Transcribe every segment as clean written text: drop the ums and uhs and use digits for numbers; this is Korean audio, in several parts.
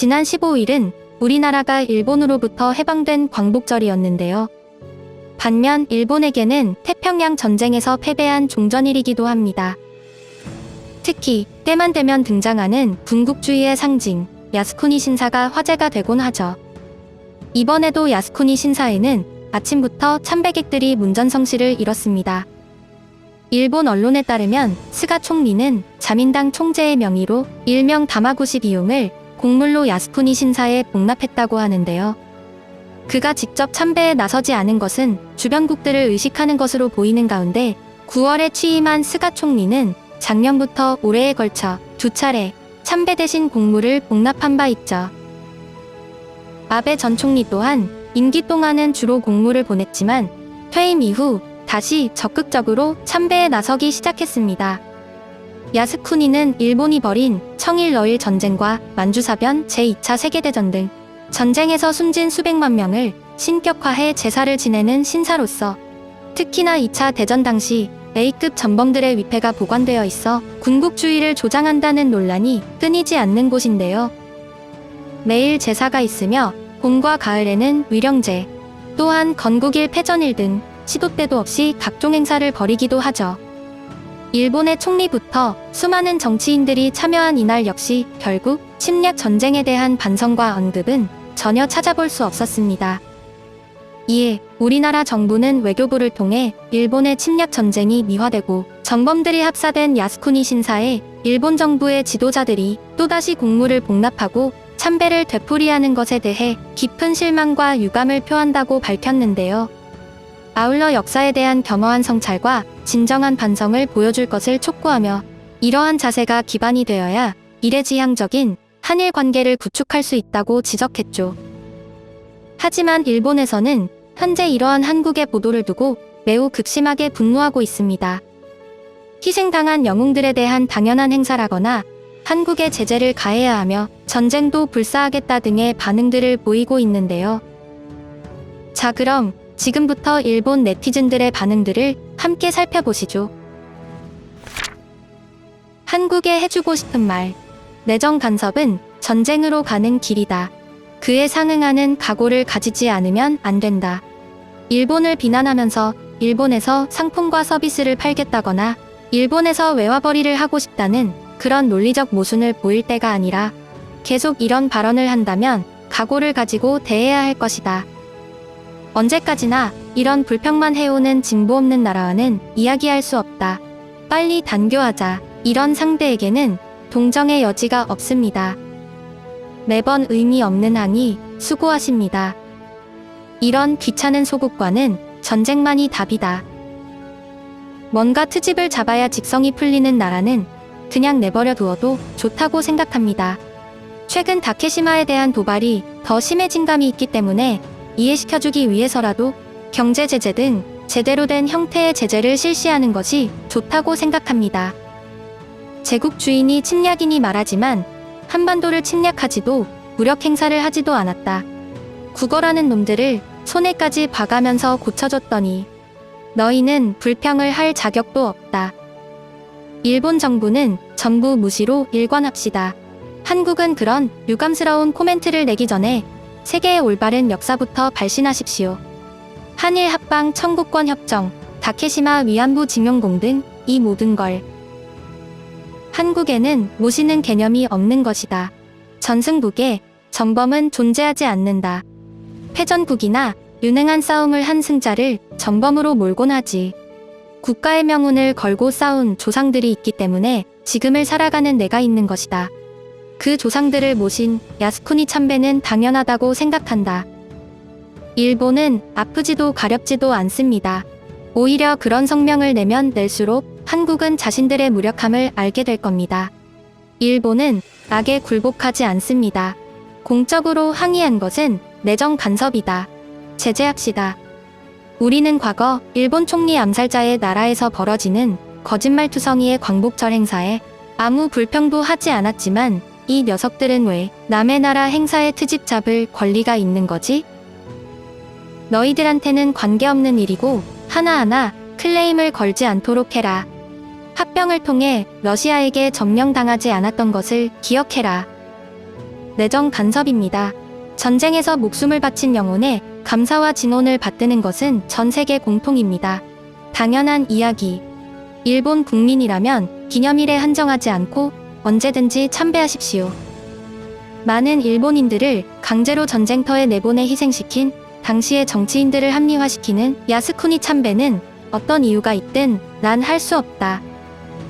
지난 15일은 우리나라가 일본으로부터 해방된 광복절이었는데요. 반면 일본에게는 태평양 전쟁에서 패배한 종전일이기도 합니다. 특히 때만 되면 등장하는 군국주의의 상징 야스쿠니 신사가 화제가 되곤 하죠. 이번에도 야스쿠니 신사에는 아침부터 참배객들이 문전성시를 이뤘습니다. 일본 언론에 따르면 스가 총리는 자민당 총재의 명의로 일명 다마구시 비용을 공물로 야스쿠니 신사에 복납했다고 하는데요. 그가 직접 참배에 나서지 않은 것은 주변국들을 의식하는 것으로 보이는 가운데 9월에 취임한 스가 총리는 작년부터 올해에 걸쳐 2차례 참배 대신 공물을 복납한 바 있죠. 아베 전 총리 또한 임기 동안은 주로 공물을 보냈지만 퇴임 이후 다시 적극적으로 참배에 나서기 시작했습니다. 야스쿠니는 일본이 벌인 청일-러일 전쟁과 만주사변 제2차 세계대전 등 전쟁에서 숨진 수백만 명을 신격화해 제사를 지내는 신사로서 특히나 2차 대전 당시 A급 전범들의 위패가 보관되어 있어 군국주의를 조장한다는 논란이 끊이지 않는 곳인데요. 매일 제사가 있으며 봄과 가을에는 위령제, 또한 건국일 패전일 등 시도 때도 없이 각종 행사를 벌이기도 하죠. 일본의 총리부터 수많은 정치인들이 참여한 이날 역시 결국 침략 전쟁에 대한 반성과 언급은 전혀 찾아볼 수 없었습니다. 이에 우리나라 정부는 외교부를 통해 일본의 침략 전쟁이 미화되고 전범들이 합사된 야스쿠니 신사에 일본 정부의 지도자들이 또다시 공물을 복납하고 참배를 되풀이하는 것에 대해 깊은 실망과 유감을 표한다고 밝혔는데요. 아울러 역사에 대한 겸허한 성찰과 진정한 반성을 보여줄 것을 촉구하며 이러한 자세가 기반이 되어야 미래지향적인 한일 관계를 구축할 수 있다고 지적했죠. 하지만 일본에서는 현재 이러한 한국의 보도를 두고 매우 극심하게 분노하고 있습니다. 희생당한 영웅들에 대한 당연한 행사라거나 한국에 제재를 가해야 하며 전쟁도 불사하겠다 등의 반응들을 보이고 있는데요. 자, 그럼 지금부터 일본 네티즌들의 반응들을 함께 살펴보시죠. 한국에 해주고 싶은 말. 내정 간섭은 전쟁으로 가는 길이다. 그에 상응하는 각오를 가지지 않으면 안 된다. 일본을 비난하면서 일본에서 상품과 서비스를 팔겠다거나 일본에서 외화벌이를 하고 싶다는 그런 논리적 모순을 보일 때가 아니라 계속 이런 발언을 한다면 각오를 가지고 대해야 할 것이다. 언제까지나 이런 불평만 해오는 진보 없는 나라와는 이야기할 수 없다. 빨리 단교하자. 이런 상대에게는 동정의 여지가 없습니다. 매번 의미 없는 항의 수고하십니다. 이런 귀찮은 소국과는 전쟁만이 답이다. 뭔가 트집을 잡아야 직성이 풀리는 나라는 그냥 내버려 두어도 좋다고 생각합니다. 최근 다케시마에 대한 도발이 더 심해진 감이 있기 때문에 이해시켜주기 위해서라도 경제 제재 등 제대로 된 형태의 제재를 실시하는 것이 좋다고 생각합니다. 제국 주인이 침략이니 말하지만 한반도를 침략하지도 무력 행사를 하지도 않았다. 국어라는 놈들을 손에까지 봐가면서 고쳐줬더니 너희는 불평을 할 자격도 없다. 일본 정부는 전부 무시로 일관합시다. 한국은 그런 유감스러운 코멘트를 내기 전에 세계의 올바른 역사부터 발신하십시오. 한일 합방 청구권 협정, 다케시마 위안부 징용공 등 이 모든 걸 한국에는 모시는 개념이 없는 것이다. 전승국에 전범은 존재하지 않는다. 패전국이나 유능한 싸움을 한 승자를 전범으로 몰곤 하지. 국가의 명운을 걸고 싸운 조상들이 있기 때문에 지금을 살아가는 내가 있는 것이다. 그 조상들을 모신 야스쿠니 참배는 당연하다고 생각한다. 일본은 아프지도 가렵지도 않습니다. 오히려 그런 성명을 내면 낼수록 한국은 자신들의 무력함을 알게 될 겁니다. 일본은 악에 굴복하지 않습니다. 공적으로 항의한 것은 내정 간섭이다. 제재합시다. 우리는 과거 일본 총리 암살자의 나라에서 벌어지는 거짓말투성이의 광복절 행사에 아무 불평도 하지 않았지만 이 녀석들은 왜 남의 나라 행사에 트집 잡을 권리가 있는 거지? 너희들한테는 관계없는 일이고 하나하나 클레임을 걸지 않도록 해라. 합병을 통해 러시아에게 점령당하지 않았던 것을 기억해라. 내정 간섭입니다. 전쟁에서 목숨을 바친 영혼에 감사와 진혼을 받드는 것은 전 세계 공통입니다. 당연한 이야기. 일본 국민이라면 기념일에 한정하지 않고 언제든지 참배하십시오. 많은 일본인들을 강제로 전쟁터에 내보내 희생시킨 당시의 정치인들을 합리화시키는 야스쿠니 참배는 어떤 이유가 있든 난 할 수 없다.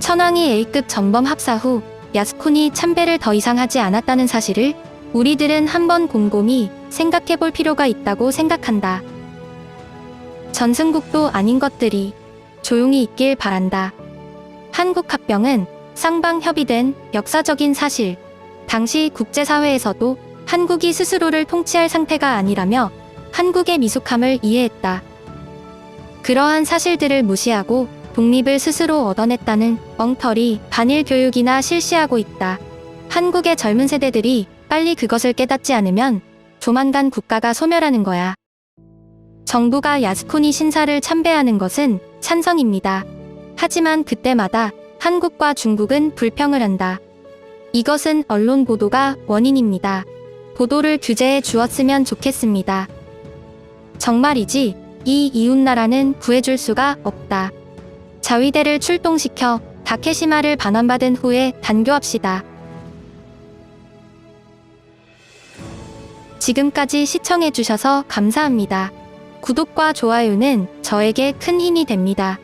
천황이 A급 전범 합사 후 야스쿠니 참배를 더 이상 하지 않았다는 사실을 우리들은 한번 곰곰이 생각해 볼 필요가 있다고 생각한다. 전승국도 아닌 것들이 조용히 있길 바란다. 한국합병은 쌍방협의된 역사적인 사실. 당시 국제사회에서도 한국이 스스로를 통치할 상태가 아니라며 한국의 미숙함을 이해했다. 그러한 사실들을 무시하고 독립을 스스로 얻어냈다는 엉터리 반일 교육이나 실시하고 있다. 한국의 젊은 세대들이 빨리 그것을 깨닫지 않으면 조만간 국가가 소멸하는 거야. 정부가 야스쿠니 신사를 참배하는 것은 찬성입니다. 하지만 그때마다 한국과 중국은 불평을 한다. 이것은 언론 보도가 원인입니다. 보도를 규제해 주었으면 좋겠습니다. 정말이지 이 이웃나라는 구해줄 수가 없다. 자위대를 출동시켜 다케시마를 반환받은 후에 단교합시다. 지금까지 시청해주셔서 감사합니다. 구독과 좋아요는 저에게 큰 힘이 됩니다.